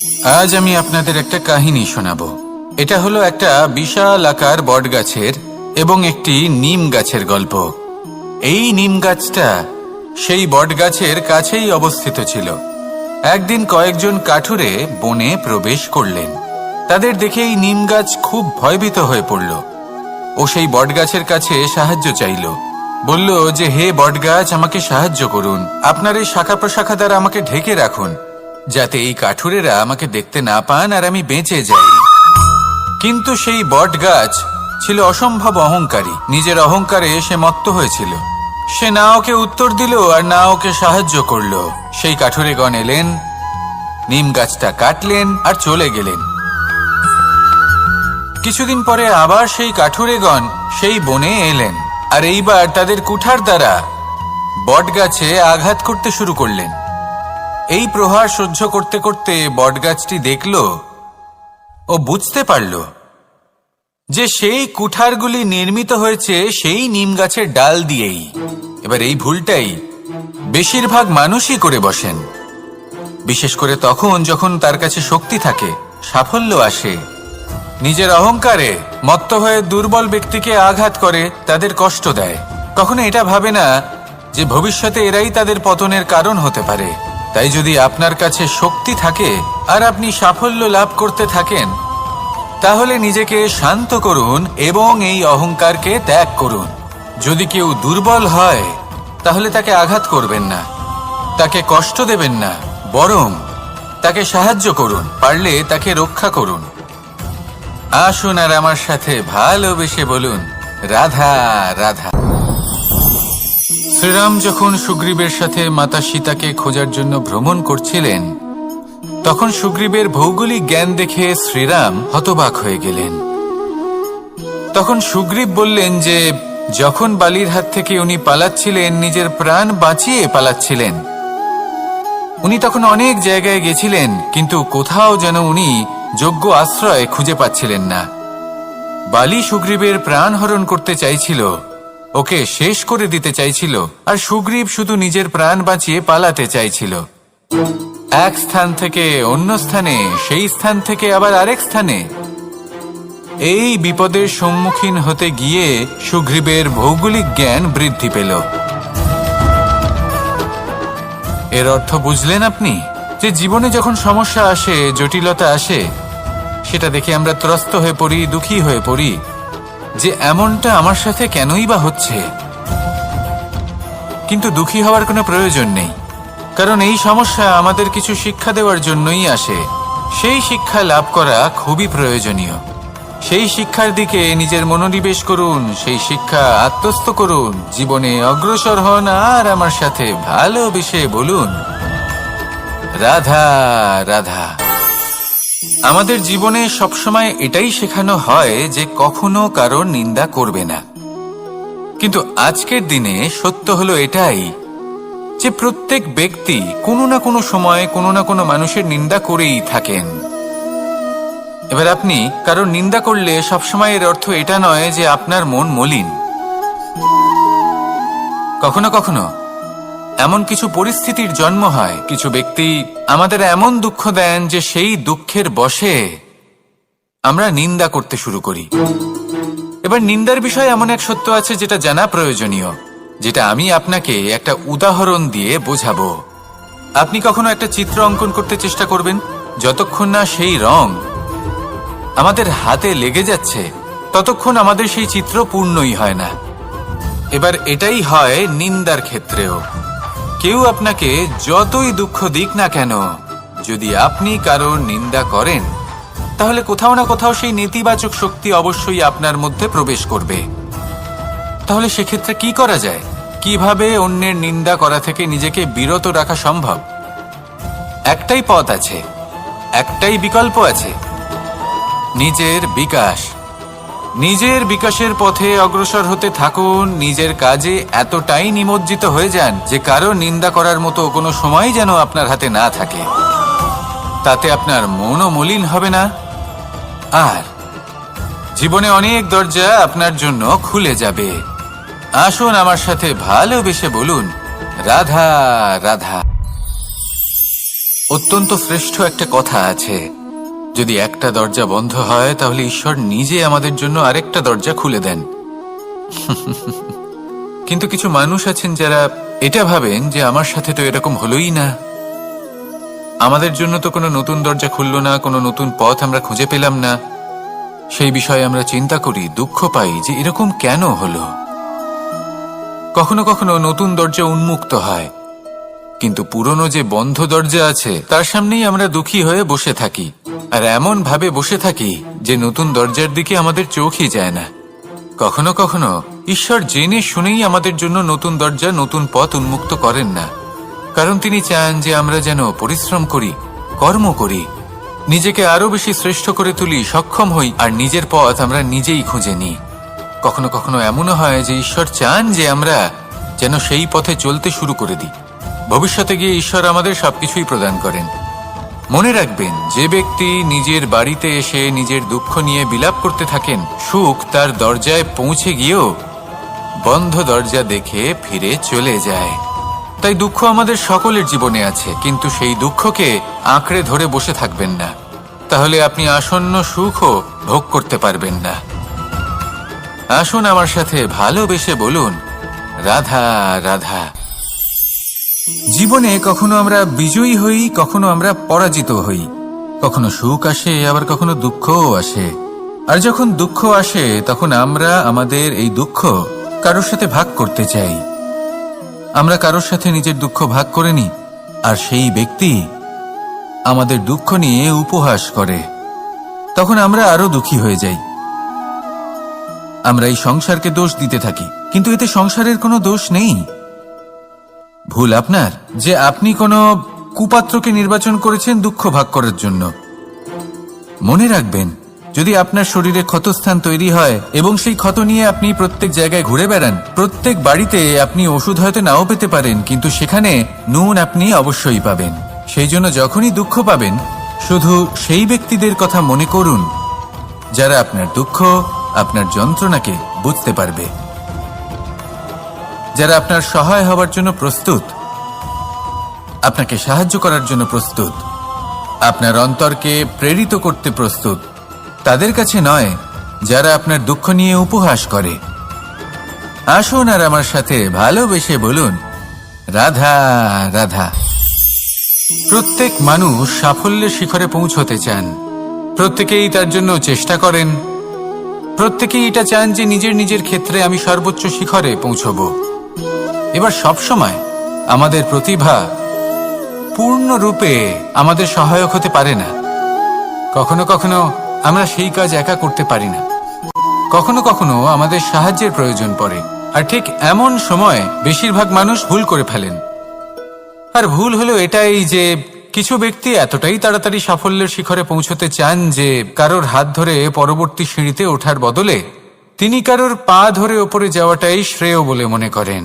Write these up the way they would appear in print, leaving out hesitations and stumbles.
আজ আমি আপনাদের একটা কাহিনী শোনাবো। এটা হলো একটা বিশাল আকার বটগাছের এবং একটি নিম গাছের গল্প। এই নিম গাছটা সেই বটগাছের কাছেই অবস্থিত ছিল। একদিন কয়েকজন কাঠুরে বনে প্রবেশ করলেন। তাদের দেখে এই নিম গাছ খুব ভয়ভীত হয়ে পড়ল। ও সেই বটগাছের কাছে সাহায্য চাইল। বলল যে, হে বটগাছ, আমাকে সাহায্য করুন, আপনার এই শাখা প্রশাখা দ্বারা আমাকে ঢেকে রাখুন, যাতে এই কাঠুরেরা আমাকে দেখতে না পান আর আমি বেঁচে যাই। কিন্তু সেই বটগাছ ছিল অসম্ভব অহংকারী। নিজের অহংকারে সে মত্ত হয়েছিল। সে না ওকে উত্তর দিল আর না ওকে সাহায্য করল। সেই কাঠুরেগণ এলেন, নিম গাছটা কাটলেন আর চলে গেলেন। কিছুদিন পরে আবার সেই কাঠুরেগণ সেই বনে এলেন, আর এইবার তাদের কুঠার দ্বারা বটগাছে আঘাত করতে শুরু করলেন। এই প্রহার সহ্য করতে করতে বটগাছটি দেখল ও বুঝতে পারল যে সেই কুঠারগুলি নির্মিত হয়েছে সেই নিম গাছের ডাল দিয়েই। এবার এই ভুলটাই বেশিরভাগ মানুষই করে বসেন, বিশেষ করে তখন যখন তার কাছে শক্তি থাকে, সাফল্য আসে। নিজের অহংকারে মত্ত হয়ে দুর্বল ব্যক্তিকে আঘাত করে, তাদের কষ্ট দেয়। কখনো এটা ভাবে না যে ভবিষ্যতে এরাই তাদের পতনের কারণ হতে পারে। তাই যদি আপনার কাছে শক্তি থাকে আর আপনি সাফল্য লাভ করতে থাকেন, তাহলে নিজেকে শান্ত করুন এবং এই অহংকারকে ত্যাগ করুন। যদি কেউ দুর্বল হয় তাহলে তাকে আঘাত করবেন না, তাকে কষ্ট দেবেন না, বরং তাকে সাহায্য করুন, পারলে তাকে রক্ষা করুন। আসুন আর আমার সাথে ভালোবেসে বলুন, রাধা রাধা। শ্রীরাম যখন সুগ্রীবের সাথে মাতা সীতাকে খোঁজার জন্য ভ্রমণ করছিলেন, তখন সুগ্রীবের ভৌগোলিক জ্ঞান দেখে শ্রীরাম হতবাক হয়ে গেলেন। তখন সুগ্রীব বললেন যে যখন বালির হাত থেকে উনি পালাচ্ছিলেন, নিজের প্রাণ বাঁচিয়ে পালাচ্ছিলেন, উনি তখন অনেক জায়গায় গেছিলেন, কিন্তু কোথাও যেন উনি যোগ্য আশ্রয় খুঁজে পাচ্ছিলেন না। বালি সুগ্রীবের প্রাণ হরণ করতে চাইছিল, ওকে শেষ করে দিতে চাইছিল, আর সুগ্রীব শুধু নিজের প্রাণ বাঁচিয়ে পালাতে চাইছিল। এক স্থান থেকে অন্য স্থানে, সেই স্থান থেকে আবার আরেক স্থানে। এই বিপদের সম্মুখীন হতে গিয়ে সুগ্রীবের ভৌগোলিক জ্ঞান বৃদ্ধি পেল। এর অর্থ বুঝলেন আপনি? যে জীবনে যখন সমস্যা আসে, জটিলতা আসে, সেটা দেখে আমরা ত্রস্ত হয়ে পড়ি, দুঃখী হয়ে পড়ি যে এমনটা আমার সাথে কেনই বা হচ্ছে। কিন্তু দুঃখী হওয়ার কোনো প্রয়োজন নেই, কারণ এই সমস্যা আমাদের কিছু শিক্ষা দেওয়ার জন্যই আসে। সেই শিক্ষা লাভ করা খুবই প্রয়োজনীয়। সেই শিক্ষার দিকে নিজের মনোনিবেশ করুন, সেই শিক্ষা আত্মস্থ করুন, জীবনে অগ্রসর হন আর আমার সাথে ভালোবেসে বলুন, রাধা রাধা। আমাদের জীবনে সবসময় এটাই শেখানো হয় যে কখনো কারোর নিন্দা করবে না। কিন্তু আজকের দিনে সত্য হলো এটাই যে প্রত্যেক ব্যক্তি কোনো না কোনো সময় কোনো না কোনো মানুষের নিন্দা করেই থাকেন। এবার আপনি কারোর নিন্দা করলে সবসময় এর অর্থ এটা নয় যে আপনার মন মলিন। কখনো কখনো এমন কিছু পরিস্থিতির জন্ম হয়, কিছু ব্যক্তি আমাদের এমন দুঃখ দেন যে সেই দুঃখের বশে আমরা নিন্দা করতে শুরু করি। এবার নিন্দার বিষয়ে এমন এক সত্য আছে যেটা জানা প্রয়োজনীয়, যেটা আমি আপনাকে একটা উদাহরণ দিয়ে বোঝাবো। আপনি কখনো একটা চিত্র অঙ্কন করতে চেষ্টা করবেন, যতক্ষণ না সেই রং আমাদের হাতে লেগে যাচ্ছে ততক্ষণ আমাদের সেই চিত্র পূর্ণই হয় না। এবার এটাই হয় নিন্দার ক্ষেত্রেও। কেউ আপনাকে যতই দুঃখ দিক না কেন, যদি আপনি কারোর নিন্দা করেন, তাহলে কোথাও না কোথাও সেই নেতিবাচক শক্তি অবশ্যই আপনার মধ্যে প্রবেশ করবে। তাহলে সেক্ষেত্রে কি করা যায়? কিভাবে অন্যের নিন্দা করা থেকে নিজেকে বিরত রাখা সম্ভব? একটাই পথ আছে, একটাই বিকল্প আছে, নিজের বিকাশ। নিজের বিকাশের পথে অগ্রসর হতে থাকুন। নিজের কাজে এতটাই নিমজ্জিত হয়ে যান যে কারো নিন্দা করার মতো কোনো সময় যেন আপনার হাতে না থাকে। তাতে আপনার মনও মলিন হবে না, আর জীবনে অনেক দরজা আপনার জন্য খুলে যাবে। আসুন আমার সাথে ভালোবেসে বলুন, রাধা রাধা। অত্যন্ত শ্রেষ্ঠ একটা কথা আছে, যদি একটা দরজা বন্ধ হয় তাহলে ঈশ্বর নিজে আমাদের জন্য আরেকটা দরজা খুলে দেন। কিন্তু কিছু মানুষ আছেন যারা এটা ভাবেন যে আমার সাথে তো এরকম হলোই না, আমাদের জন্য তো কোনো নতুন দরজা খুলল না, কোনো নতুন পথ আমরা খুঁজে পেলাম না। সেই বিষয়ে আমরা চিন্তা করি, দুঃখ পাই যে এরকম কেন হলো। কখনো কখনো নতুন দরজা উন্মুক্ত হয়, কিন্তু পুরনো যে বন্ধ দরজা আছে তার সামনেই আমরা দুঃখী হয়ে বসে থাকি, আর এমন ভাবে বসে থাকি যে নতুন দরজার দিকে আমাদের চোখই যায় না। কখনো কখনো ঈশ্বর জেনে শুনেই আমাদের জন্য নতুন দরজা, নতুন পথ উন্মুক্ত করেন না, কারণ তিনি চান যে আমরা যেন পরিশ্রম করি, কর্ম করি, নিজেকে আরো বেশি শ্রেষ্ঠ করে তুলি, সক্ষম হই, আর নিজের পথ আমরা নিজেই খুঁজে নিই। কখনো কখনো এমনও হয় যে ঈশ্বর চান যে আমরা যেন সেই পথে চলতে শুরু করে দিই। ভবিষ্যতে গিয়ে ঈশ্বর আমাদের সবকিছুই প্রদান করেন। মনে রাখবেন, যে ব্যক্তি নিজের বাড়িতে এসে নিজের দুঃখ নিয়ে বিলাপ করতে থাকেন, সুখ তার দরজায় পৌঁছে গিয়েও বন্ধ দরজা দেখে ফিরে চলে যায়। তাই দুঃখ আমাদের সকলের জীবনে আছে, কিন্তু সেই দুঃখকে আঁকড়ে ধরে বসে থাকবেন না, তাহলে আপনি আসন্ন সুখও ভোগ করতে পারবেন না। আসুন আমার সাথে ভালোবেসে বলুন, রাধা রাধা। জীবনে কখনো আমরা বিজয়ী হই, কখনো আমরা পরাজিত হই, কখনো সুখ আসে, আবার কখনো দুঃখও আসে। আর যখন দুঃখ আসে তখন আমরা আমাদের এই দুঃখ কারোর সাথে ভাগ করতে চাই। আমরা কারোর সাথে নিজের দুঃখ ভাগ করে নিই, আর সেই ব্যক্তি আমাদের দুঃখ নিয়ে উপহাস করে। তখন আমরা আরো দুঃখী হয়ে যাই। আমরা এই সংসারকে দোষ দিতে থাকি, কিন্তু এতে সংসারের কোনো দোষ নেই। ভুল আপনার যে আপনি কোনো কুপাত্রকে নির্বাচন করেছেন দুঃখ ভাগ করার জন্য। মনে রাখবেন, যদি আপনার শরীরে ক্ষতস্থান তৈরি হয় এবং সেই ক্ষত নিয়ে আপনি প্রত্যেক জায়গায় ঘুরে বেড়ান, প্রত্যেক বাড়িতে আপনি ওষুধ হয়তো নাও পেতে পারেন, কিন্তু সেখানে নুন আপনি অবশ্যই পাবেন। সেই জন্য যখনই দুঃখ পাবেন, শুধু সেই ব্যক্তিদের কথা মনে করুন যারা আপনার দুঃখ, আপনার যন্ত্রণাকে বুঝতে পারবে, যারা আপনার সহায় হবার জন্য প্রস্তুত, আপনাকে সাহায্য করার জন্য প্রস্তুত, আপনার অন্তরকে প্রেরিত করতে প্রস্তুত। তাদের কাছে নয় যারা আপনার দুঃখ নিয়ে উপহাস করে। আসুন আর আমার সাথে ভালোবেসে বলুন, রাধা রাধা। প্রত্যেক মানুষ সাফল্যের শিখরে পৌঁছতে চান, প্রত্যেকেই তার জন্য চেষ্টা করেন, প্রত্যেকেই এটা চান যে নিজের নিজের ক্ষেত্রে আমি সর্বোচ্চ শিখরে পৌঁছব। এবার সবসময় আমাদের প্রতিভা পূর্ণরূপে আমাদের সহায়ক হতে পারে না। কখনো কখনো আমরা সেই কাজ একা করতে পারি না, কখনো কখনো আমাদের সাহায্যের প্রয়োজন পড়ে। আর ঠিক এমন সময় বেশিরভাগ মানুষ ভুল করে ফেলেন। আর ভুল হলো এটাই যে কিছু ব্যক্তি এতটাই তাড়াতাড়ি সাফল্যের শিখরে পৌঁছতে চান যে কারোর হাত ধরে পরবর্তী সিঁড়িতে ওঠার বদলে তিনি কারোর পা ধরে ওপরে যাওয়াটাই শ্রেয় বলে মনে করেন।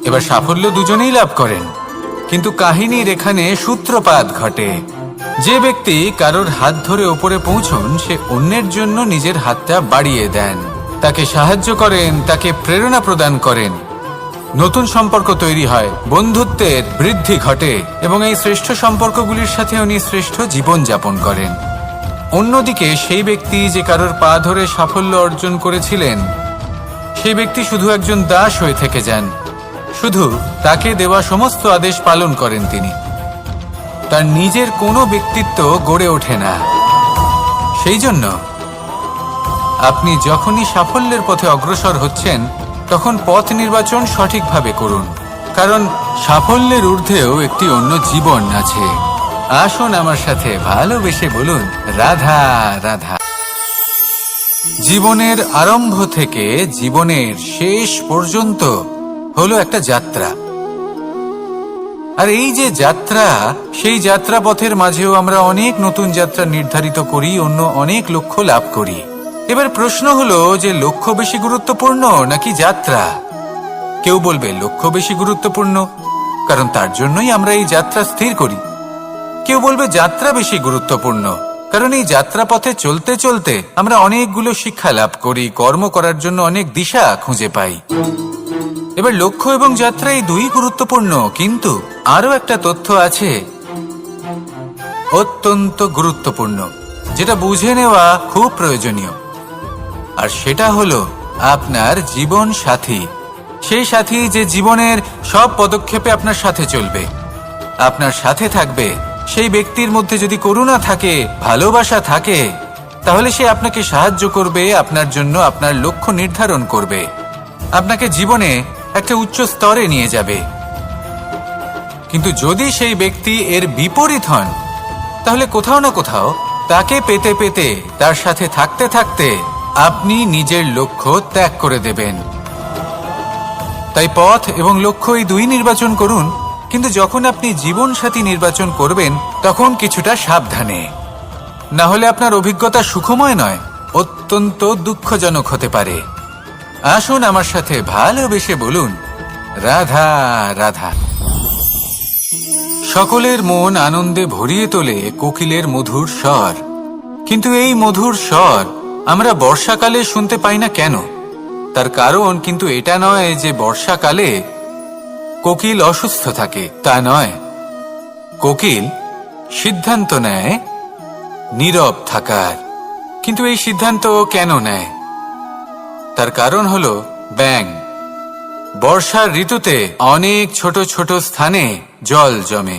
এবার সাফল্য দুজনেই লাভ করেন, কিন্তু কাহিনীর এখানে সূত্রপাত ঘটে। যে ব্যক্তি কারোর হাত ধরে ওপরে পৌঁছন, সে অন্যের জন্য নিজের হাতটা বাড়িয়ে দেন, তাকে সাহায্য করেন, তাকে প্রেরণা প্রদান করেন। নতুন সম্পর্ক তৈরি হয়, বন্ধুত্বের বৃদ্ধি ঘটে, এবং এই শ্রেষ্ঠ সম্পর্কগুলির সাথে উনি শ্রেষ্ঠ জীবন যাপন করেন। অন্যদিকে সেই ব্যক্তি যে কারোর পা ধরে সাফল্য অর্জন করেছিলেন, সেই ব্যক্তি শুধু একজন দাস হয়ে থেকে যান। শুধু তাকে দেওয়া সমস্ত আদেশ পালন করেন তিনি, তার নিজের কোনো ব্যক্তিত্ব গড়ে ওঠে না। সেই জন্য আপনি যখনই সাফল্যের পথে অগ্রসর হচ্ছেন, তখন পথ নির্বাচন সঠিকভাবে করুন, কারণ সাফল্যের ঊর্ধ্বেও একটি অন্য জীবন আছে। আসুন আমার সাথে ভালোবেসে বলুন, রাধা রাধা। জীবনের আরম্ভ থেকে জীবনের শেষ পর্যন্ত হলো একটা যাত্রা। আর এই যে যাত্রা, সেই যাত্রা পথের মাঝেও আমরা অনেক নতুন যাত্রা নির্ধারিত করি, অন্য অনেক লক্ষ্য লাভ করি। এবার প্রশ্ন হলো যে লক্ষ্য বেশি গুরুত্বপূর্ণ নাকি যাত্রা? কেউ বলবে লক্ষ্য বেশি গুরুত্বপূর্ণ, কারণ তার জন্যই আমরা এই যাত্রা স্থির করি। কেউ বলবে যাত্রা বেশি গুরুত্বপূর্ণ, কারণ এই যাত্রা পথে চলতে চলতে আমরা অনেকগুলো শিক্ষা লাভ করি, কর্ম করার জন্য অনেক দিশা খুঁজে পাই। এবার লক্ষ্য এবং যাত্রা এই দুই গুরুত্বপূর্ণ, কিন্তু আরো একটা তথ্য আছে অত্যন্ত গুরুত্বপূর্ণ, যেটা বুঝে নেওয়া খুব প্রয়োজনীয়। আর সেটা হলো আপনার জীবন সাথী। সেই সাথী যে জীবনের সব পদক্ষেপে আপনার সাথে চলবে, আপনার সাথে থাকবে। সেই ব্যক্তির মধ্যে যদি করুণা থাকে, ভালোবাসা থাকে, তাহলে সে আপনাকে সাহায্য করবে, আপনার জন্য আপনার লক্ষ্য নির্ধারণ করবে, আপনাকে জীবনে একটা উচ্চ স্তরে নিয়ে যাবে। কিন্তু যদি সেই ব্যক্তি এর বিপরীত হন, তাহলে কোথাও না কোথাও তাকে পেতে পেতে, তার সাথে থাকতে থাকতে আপনি নিজের লক্ষ্য ত্যাগ করে দেবেন। তাই পথ এবং লক্ষ্য এই দুই নির্বাচন করুন, কিন্তু যখন আপনি জীবন সাথী নির্বাচন করবেন তখন কিছুটা সাবধানে, না হলে আপনার অভিজ্ঞতা সুখময় নয়, অত্যন্ত দুঃখজনক হতে পারে। আসুন আমার সাথে ভালোবেসে বলুন, রাধা রাধা। সকলের মন আনন্দে ভরিয়ে তোলে কোকিলের মধুর স্বর। কিন্তু এই মধুর স্বর আমরা বর্ষাকালে শুনতে পাই না কেন? তার কারণ কিন্তু এটা নয় যে বর্ষাকালে কোকিল অসুস্থ থাকে, তা নয়। কোকিল সিদ্ধান্ত নেয় নীরব থাকার। কিন্তু এই সিদ্ধান্ত কেন নেয়? তার কারণ হলো ব্যাঙ। বর্ষার ঋতুতে অনেক ছোট ছোট স্থানে জল জমে,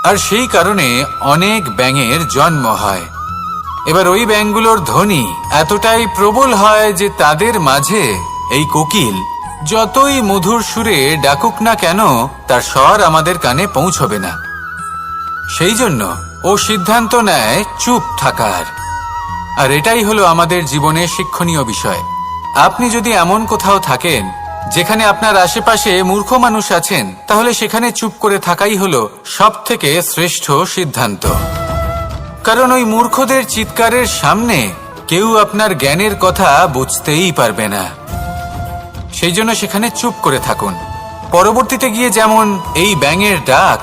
আর সেই কারণে অনেক ব্যাঙের জন্ম হয়। এবার ওই ব্যাঙগুলোর ধ্বনি এতটাই প্রবল হয় যে তাদের মাঝে এই কোকিল যতই মধুর সুরে ডাকুক না কেন, তার স্বর আমাদের কানে পৌঁছবে না। সেই জন্য ও সিদ্ধান্ত নেয় চুপ থাকার। আর এটাই হলো আমাদের জীবনে শিক্ষণীয় বিষয়। আপনি যদি এমন কোথাও থাকেন যেখানে আপনার আশেপাশে মূর্খ মানুষ আছেন, তাহলে সেখানে চুপ করে থাকাই হলো সবথেকে শ্রেষ্ঠ সিদ্ধান্ত। কারণ ওই মূর্খদের চিৎকারের সামনে কেউ আপনার জ্ঞানের কথা বুঝতেই পারবে না। সেই জন্য সেখানে চুপ করে থাকুন। পরবর্তীতে গিয়ে যেমন এই ব্যাঙের ডাক,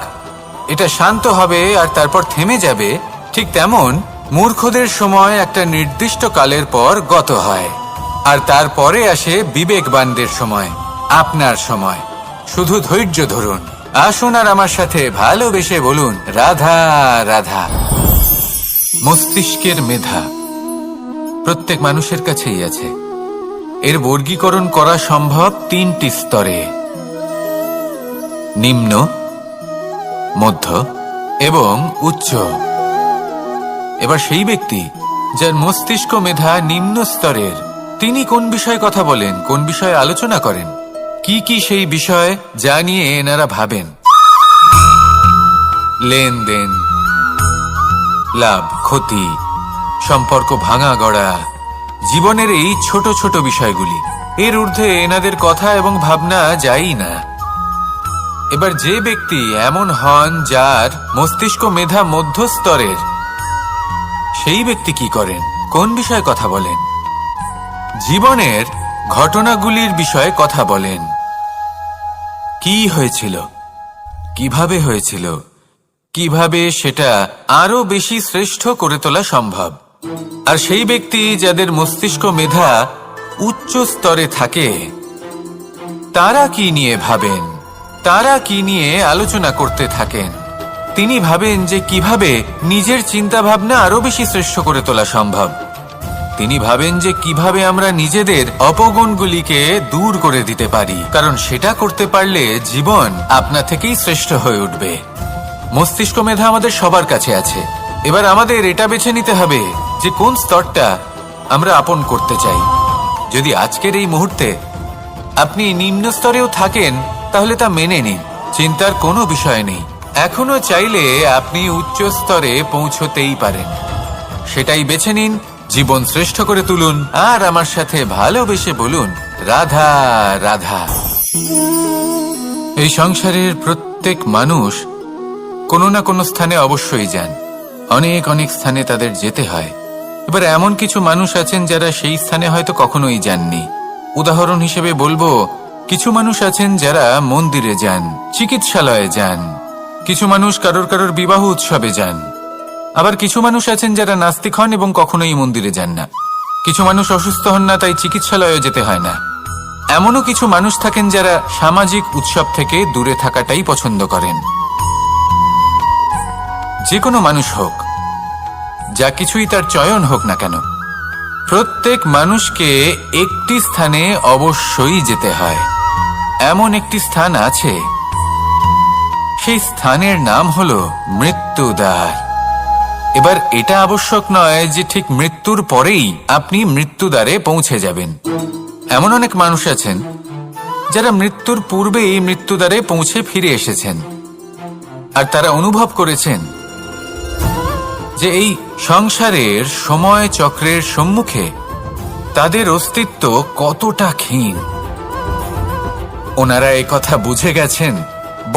এটা শান্ত হবে আর তারপর থেমে যাবে, ঠিক তেমন মূর্খদের সময় একটা নির্দিষ্ট কালের পর গত হয়। আর তারপরে আসে বিবেকবানদের সময়, আপনার সময়। শুধু ধৈর্য ধরুন। আসুন আর আমার সাথে ভালোবেসে বলুন, রাধা রাধা। মস্তিষ্কের মেধা প্রত্যেক মানুষের কাছেই আছে। এর বর্গীকরণ করা সম্ভব তিনটি স্তরে: নিম্ন, মধ্য এবং উচ্চ। এবার সেই ব্যক্তি যার মস্তিষ্ক মেধা নিম্ন স্তরের, তিনি কোন বিষয়ে কথা বলেন, কোন বিষয়ে আলোচনা করেন, কি কি সেই বিষয় যা নিয়ে এনারা ভাবেন? লেনদেন, লাভ ক্ষতি, সম্পর্ক ভাঙা গড়া, জীবনের এই ছোট ছোট বিষয়গুলি। এর ঊর্ধ্বে এনাদের কথা এবং ভাবনা যায়ই না। এবার যে ব্যক্তি এমন হন যার মস্তিষ্ক মেধা মধ্যস্তরের, সেই ব্যক্তি কি করেন, কোন বিষয়ে কথা বলেন? জীবনের ঘটনাগুলির বিষয়ে কথা বলেন। কি হয়েছিল, কিভাবে হয়েছিল, কিভাবে সেটা আরো বেশি শ্রেষ্ঠ করে তোলা সম্ভব। আর সেই ব্যক্তি যাদের মস্তিষ্ক মেধা উচ্চ স্তরে থাকে, তারা কি নিয়ে ভাবেন, তারা কি নিয়ে আলোচনা করতে থাকেন? তিনি ভাবেন যে কিভাবে নিজের চিন্তা ভাবনা আরো বেশি শ্রেষ্ঠ করে তোলা সম্ভব। তিনি ভাবেন যে কিভাবে আমরা নিজেদের অপগুণগুলিকে দূর করে দিতে পারি, কারণ সেটা করতে পারলে জীবন আপনা থেকেই শ্রেষ্ঠ হয়ে উঠবে। মস্তিষ্ক মেধা আমাদের সবার কাছে আছে। এবার আমাদের এটা বেছে নিতে হবে যে কোন স্তরটা আমরা আপন করতে চাই। যদি আজকের এই মুহূর্তে আপনি নিম্ন স্তরেও থাকেন, তাহলে তা মেনে নিন, চিন্তার কোনো বিষয় নেই। এখনো চাইলে আপনি উচ্চ স্তরে পৌঁছতেই পারেন। সেটাই বেছে নিন, জীবন শ্রেষ্ঠ করে তুলুন, আর আমার সাথে ভালোবেসে বলুন, রাধা রাধা। এই সংসারের প্রত্যেক মানুষ কোনো না কোনো স্থানে অবশ্যই যান। অনেক অনেক স্থানে তাদের যেতে হয়। এবার এমন কিছু মানুষ আছেন যারা সেই স্থানে হয়তো কখনোই যাননি। উদাহরণ হিসেবে বলবো, কিছু মানুষ আছেন যারা মন্দিরে যান, চিকিৎসালয়ে যান, কিছু মানুষ কারোর কারোর বিবাহ উৎসবে যান। আবার কিছু মানুষ আছেন যারা নাস্তিক হন এবং কখনোই মন্দিরে যান না। কিছু মানুষ অসুস্থ হন না, তাই চিকিৎসালয়ে যেতে হয় না। এমনও কিছু মানুষ থাকেন যারা সামাজিক উৎসব থেকে দূরে থাকাটাই পছন্দ করেন। যে কোনো মানুষ হোক, যা কিছুই তার চয়ন হোক না কেন, প্রত্যেক মানুষকে একটি স্থানে অবশ্যই যেতে হয়। এমন একটি স্থান আছে, সেই স্থানের নাম হলো মৃত্যুদ্বার। এবার এটা আবশ্যক নয় যে ঠিক মৃত্যুর পরেই আপনি মৃত্যুদ্বারে পৌঁছে যাবেন। এমন অনেক মানুষ আছেন যারা মৃত্যুর পূর্বেই মৃত্যুদ্বারে পৌঁছে ফিরে এসেছেন, আর তারা অনুভব করেছেন যে এই সংসারের সময় চক্রের সম্মুখে তাদের অস্তিত্ব কতটা ক্ষীণ। ওনারা এই কথা বুঝে গেছেন।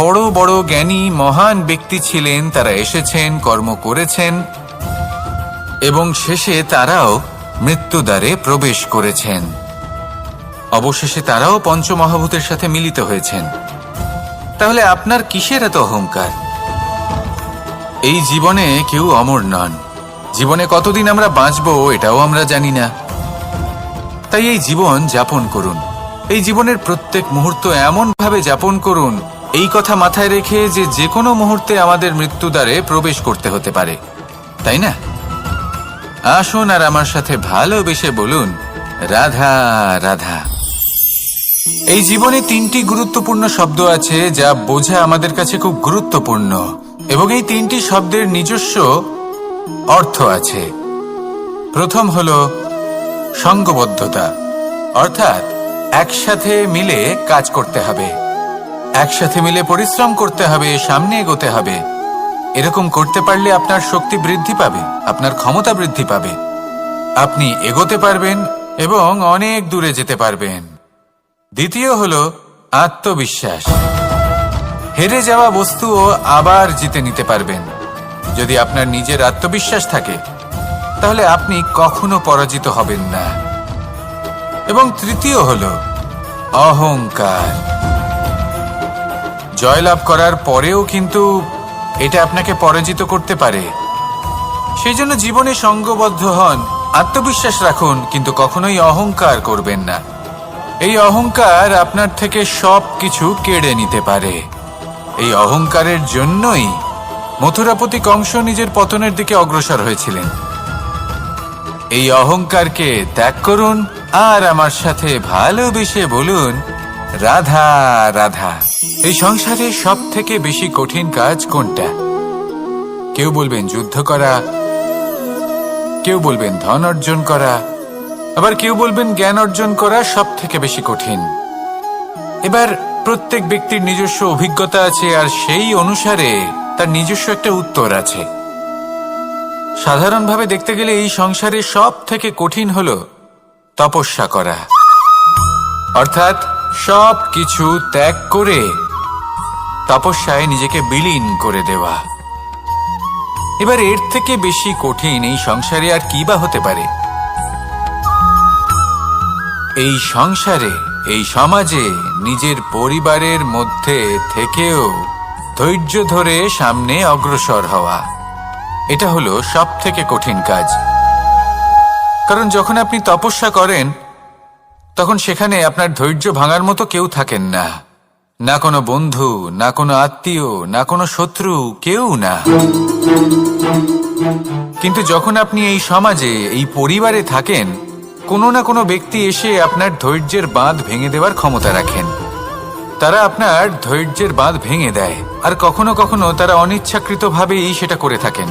বড় বড় জ্ঞানী মহান ব্যক্তি ছিলেন, তারা এসেছেন, কর্ম করেছেন এবং শেষে তারাও মৃত্যুদ্বারে প্রবেশ করেছেন। অবশেষে তারাও পঞ্চমহাভূতের সাথে মিলিত হয়েছেন। তাহলে আপনার কিসের এত অহংকার? এই জীবনে কেউ অমর নন। জীবনে কতদিন আমরা বাঁচবো এটাও আমরা জানি না। তাই এই জীবন যাপন করুন। এই জীবনের প্রত্যেক মুহূর্ত এমন ভাবে যাপন করুন, এই কথা মাথায় রেখে যে যে কোনো মুহূর্তে আমাদের মৃত্যুদ্বারে প্রবেশ করতে হতে পারে, তাই না? আসুন আর আমার সাথে ভালোবেসে বলুন, রাধা রাধা। এই জীবনে তিনটি গুরুত্বপূর্ণ শব্দ আছে যা বোঝা আমাদের কাছে খুব গুরুত্বপূর্ণ, এবং এই তিনটি শব্দের নিজস্ব অর্থ আছে। প্রথম হলো সঙ্গবদ্ধতা, অর্থাৎ একসাথে মিলে কাজ করতে হবে, একসাথে মিলে পরিশ্রম করতে হবে, সামনে এগোতে হবে। এরকম করতে পারলে আপনার শক্তি বৃদ্ধি পাবে, আপনার ক্ষমতা বৃদ্ধি পাবে, আপনি এগোতে পারবেন এবং অনেক দূরে যেতে পারবেন। দ্বিতীয় হলো আত্মবিশ্বাস। হেরে যাওয়া বস্তুও আবার জিতে নিতে পারবেন। যদি আপনার নিজের আত্মবিশ্বাস থাকে তাহলে আপনি কখনো পরাজিত হবেন না। এবং তৃতীয় হলো অহংকার। জয়লাভ করার পরেও কিন্তু এটা আপনাকে পরাজিত করতে পারে। সেই জন্য জীবনে সঙ্গবদ্ধ হন, আত্মবিশ্বাস রাখুন, কিন্তু কখনোই অহংকার করবেন না। এই অহংকার আপনার থেকে সব কিছু কেড়ে নিতে পারে। এই অহংকারের জন্যই মথুরাপতি কংস নিজের পতনের দিকে অগ্রসর হয়েছিলেন। এই অহংকারকে ত্যাগ করুন আর আমার সাথে ভালোবেসে বলুন, রাধা রাধা। এই সংসারে সব থেকে বেশি কঠিন কাজ কোনটা? কেউ বলবেন যুদ্ধ করা, কেউ বলবেন ধন অর্জন করা, আবার কেউ বলবেন জ্ঞান অর্জন করা সব থেকে বেশি কঠিন। এবার প্রত্যেক ব্যক্তির নিজস্ব অভিজ্ঞতা আছে, আর সেই অনুসারে তার নিজস্ব একটা উত্তর আছে। সাধারণভাবে দেখতে গেলে এই সংসারে সব থেকে কঠিন হলো তপস্যা করা, অর্থাৎ সব কিছু ত্যাগ করে তপস্যায় নিজেকে বিলীন করে দেওয়া। এবার এর থেকে বেশি কঠিন এই সংসারে আর কি বা হতে পারে? এই সংসারে, এই সমাজে, নিজের পরিবারের মধ্যে থেকেও ধৈর্য ধরে সামনে অগ্রসর হওয়া, এটা হলো সব থেকে কঠিন কাজ। কারণ যখন আপনি তপস্যা করেন তখন সেখানে আপনার ধৈর্য ভাঙার মতো কেউ থাকেন না, না কোনো বন্ধু, না কোনো আত্মীয়, না কোনো শত্রু, কেউ না। কিন্তু যখন আপনি এই সমাজে, এই পরিবারে থাকেন, কোনো না কোনো ব্যক্তি এসে আপনার ধৈর্যের বাঁধ ভেঙে দেওয়ার ক্ষমতা রাখেন। তারা আপনার ধৈর্যের বাঁধ ভেঙে দেয়, আর কখনো কখনো তারা অনিচ্ছাকৃতভাবেই সেটা করে থাকেন।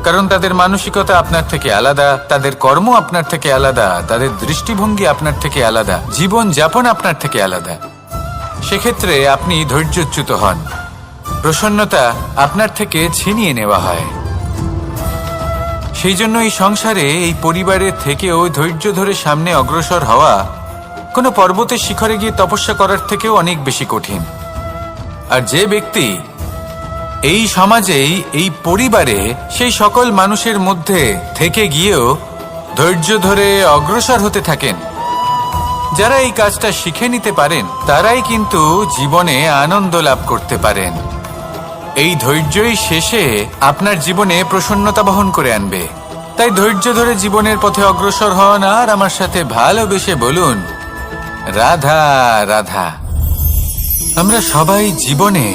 কারণ তাদের মানসিকতা আপনার থেকে আলাদা, তাদের কর্ম আপনার থেকে আলাদা, তাদের দৃষ্টিভঙ্গি আপনার থেকে আলাদা, জীবন যাপন আপনার থেকে আলাদা। সেক্ষেত্রে আপনি ধৈর্যচ্যুত হন, প্রসন্নতা আপনার থেকে ছিনিয়ে নেওয়া হয়। সেই জন্য এই সংসারে, এই পরিবারের থেকেও ধৈর্য ধরে সামনে অগ্রসর হওয়া কোনো পর্বতের শিখরে গিয়ে তপস্যা করার থেকেও অনেক বেশি কঠিন। আর যে ব্যক্তি এই সমাজেই, এই পরিবারে, সেই সকল মানুষের মধ্যে থেকে গিয়েও ধৈর্য ধরে অগ্রসর হতে থাকেন, যারা এই কাজটা শিখে নিতে পারেন, তারাই কিন্তু জীবনে আনন্দ লাভ করতে পারেন। এই ধৈর্যই শেষে আপনার জীবনে প্রসন্নতা বহন করে আনবে। তাই ধৈর্য ধরে জীবনের পথে অগ্রসর হন আর আমার সাথে ভালোবেসে বলুন, রাধা রাধা। আমরা সবাই জীবনে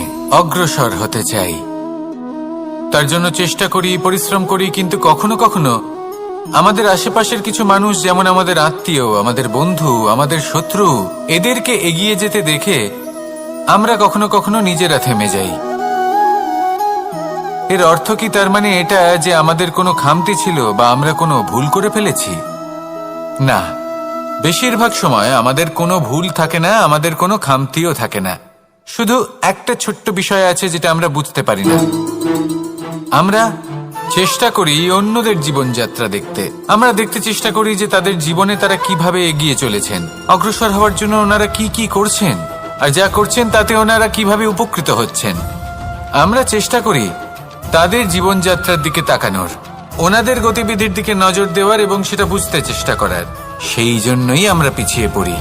অগ্রসর হতে চাই, তার জন্য চেষ্টা করি, পরিশ্রম করি, কিন্তু কখনো কখনো আমাদের আশেপাশের কিছু মানুষ, যেমন আমাদের আত্মীয়, আমাদের বন্ধু, আমাদের শত্রু, এদেরকে এগিয়ে যেতে দেখে আমরা কখনো কখনো নিজেরা থেমে যাই। এর অর্থ কি তার মানে এটা যে আমাদের কোনো খামতি ছিল বা আমরা কোনো ভুল করে ফেলেছি? না, বেশিরভাগ সময় আমাদের কোনো ভুল থাকে না, আমাদের কোনো খামতিও থাকে না। শুধু একটা ছোট্ট বিষয় আছে যেটা আমরা বুঝতে পারি না। আমরা চেষ্টা করি অন্যদের জীবনযাত্রা দেখতে। আমরা দেখতে চেষ্টা করি যে তাদের জীবনে তারা কিভাবে এগিয়ে চলেছেন, অগ্রসর হওয়ার জন্য ওনারা কি কি করছেন, আর যা করছেন তাতে ওনারা কিভাবে উপকৃত হচ্ছেন। আমরা চেষ্টা করি তাদের জীবনযাত্রার দিকে তাকানোর, ওনাদের গতিবিধির দিকে নজর দেওয়ার এবং সেটা বুঝতে চেষ্টা করার। সেই জন্যই আমরা পিছিয়ে পড়ি।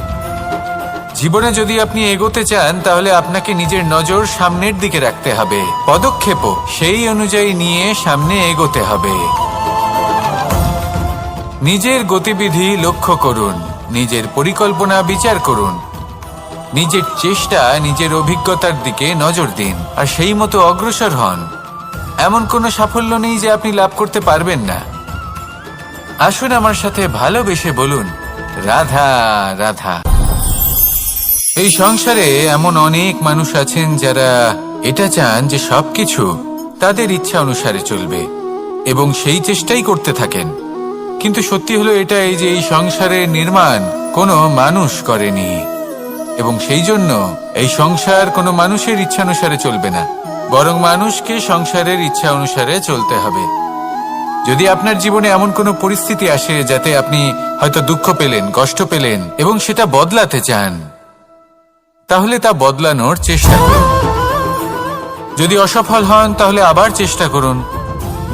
জীবনে যদি আপনি এগোতে চান তাহলে আপনাকে নিজের নজর সামনের দিকে রাখতে হবে, পদক্ষেপও সেই অনুযায়ী নিয়ে সামনে এগোতে হবে। নিজের গতিবিধি লক্ষ্য করুন, নিজের পরিকল্পনা বিচার করুন, নিজের চেষ্টা, নিজের অভিজ্ঞতার দিকে নজর দিন, আর সেই মতো অগ্রসর হন। এমন কোনো সাফল্য নেই যে আপনি লাভ করতে পারবেন না। আসুন আমার সাথে ভালোবেসে বলুন, রাধা রাধা। এই সংসারে এমন অনেক মানুষ আছেন যারা এটা চান যে সবকিছু তাদের ইচ্ছা অনুসারে চলবে এবং সেই চেষ্টাই করতে থাকেন। কিন্তু সত্যি হলো এটাই যে এই সংসারের নির্মাণ কোনো মানুষ করেনি, এবং সেই জন্য এই সংসার কোনো মানুষের ইচ্ছা অনুসারে চলবে না, বরং মানুষকে সংসারের ইচ্ছা অনুসারে চলতে হবে। যদি আপনার জীবনে এমন কোনো পরিস্থিতি আসে যাতে আপনি হয়তো দুঃখ পেলেন, কষ্ট পেলেন এবং সেটা বদলাতে চান, তাহলে তা বদলানোর চেষ্টা করুন। যদি অসফল হন তাহলে আবার চেষ্টা করুন,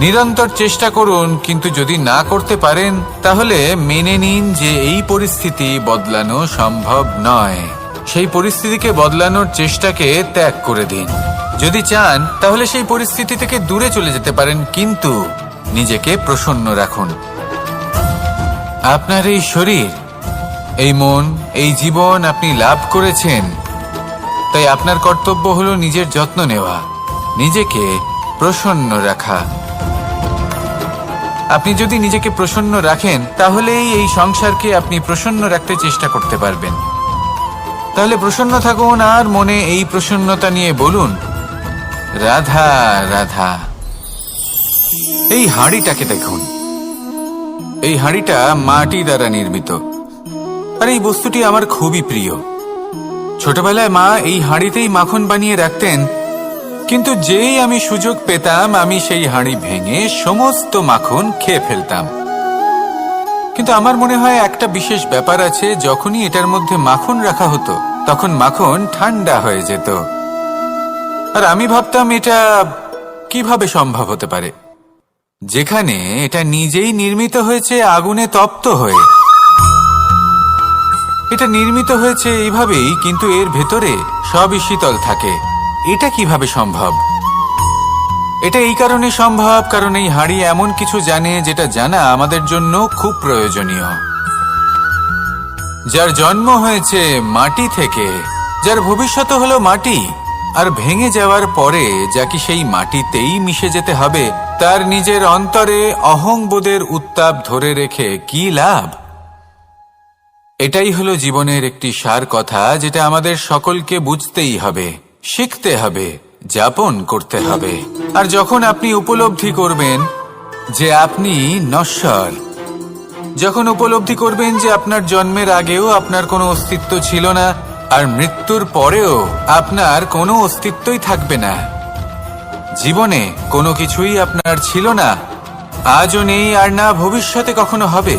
নিরন্তর চেষ্টা করুন। কিন্তু যদি না করতে পারেন তাহলে মেনে নিন যে এই পরিস্থিতি বদলানো সম্ভব নয়। সেই পরিস্থিতিকে বদলানোর চেষ্টাকে ত্যাগ করে দিন। যদি চান তাহলে সেই পরিস্থিতি থেকে দূরে চলে যেতে পারেন, কিন্তু নিজেকে প্রসন্ন রাখুন। আপনার এই শরীর, এই মন, এই জীবন আপনি লাভ করেছেন, তাই আপনার কর্তব্য হলো নিজের যত্ন নেওয়া, নিজেকে প্রসন্ন রাখা। আপনি যদি নিজেকে প্রসন্ন রাখেন তাহলেই এই সংসারকে আপনি প্রসন্ন রাখতে চেষ্টা করতে পারবেন। তাহলে প্রসন্ন থাকুন আর মনে এই প্রসন্নতা নিয়ে বলুন, রাধা রাধা। এই হাঁড়িটাকে দেখুন, এই হাঁড়িটা মাটি দ্বারা নির্মিত, আর এই বস্তুটি আমার খুবই প্রিয়। ছোটবেলায় মা এই হাঁড়িতেই মাখন বানিয়ে রাখতেন, কিন্তু যেই আমি সুযোগ পেতাম আমি সেই হাঁড়ি ভেঙে সমস্ত মাখন খেয়ে ফেলতাম। কিন্তু আমার মনে হয় একটা বিশেষ ব্যাপার আছে, যখনই এটার মধ্যে মাখন রাখা হতো তখন মাখন ঠান্ডা হয়ে যেত। আর আমি ভাবতাম এটা কিভাবে সম্ভব হতে পারে, যেখানে এটা নিজেই নির্মিত হয়েছে আগুনে তপ্ত হয়ে। এটা নির্মিত হয়েছে এইভাবেই, কিন্তু এর ভেতরে সবই শীতল থাকে। এটা কিভাবে সম্ভব? এটা এই কারণে সম্ভব কারণ এই হাঁড়ি এমন কিছু জানে যেটা জানা আমাদের জন্য খুব প্রয়োজনীয়। যার জন্ম হয়েছে মাটি থেকে, যার ভবিষ্যৎ হলো মাটি, আর ভেঙে যাওয়ার পরে যা কি সেই মাটিতেই মিশে যেতে হবে, তার নিজের অন্তরে অহংবোধের উত্তাপ ধরে রেখে কি লাভ? এটাই হলো জীবনের একটি সার কথা, যেটা আমাদের সকলকে বুঝতেই হবে, শিখতে হবে, যাপন করতে হবে। আর যখন আপনি উপলব্ধি করবেন যে আপনি নশ্বর, যখন উপলব্ধি করবেন যে আপনার জন্মের আগেও আপনার কোনো অস্তিত্ব ছিল না, আর মৃত্যুর পরেও আপনার কোনো অস্তিত্বই থাকবে না, জীবনে কোনো কিছুই আপনার ছিল না, আজও নেই আর না ভবিষ্যতে কখনো হবে,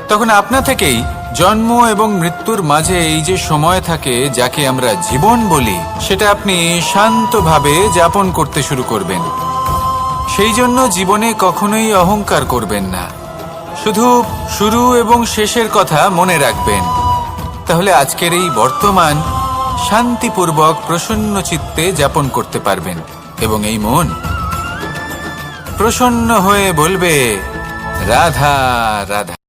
তখন আপনা থেকেই জন্ম এবং মৃত্যুর মাঝে এই যে সময় থাকে যাকে আমরা জীবন বলি, সেটা আপনি শান্তভাবে যাপন করতে শুরু করবেন। সেই জন্য জীবনে কখনোই অহংকার করবেন না, শুধু শুরু এবং শেষের কথা মনে রাখবেন। তাহলে আজকের এই বর্তমান শান্তিপূর্বক প্রসন্ন চিত্তে যাপন করতে পারবেন, এবং এই মন প্রসন্ন হয়ে বলবে, রাধা রাধা।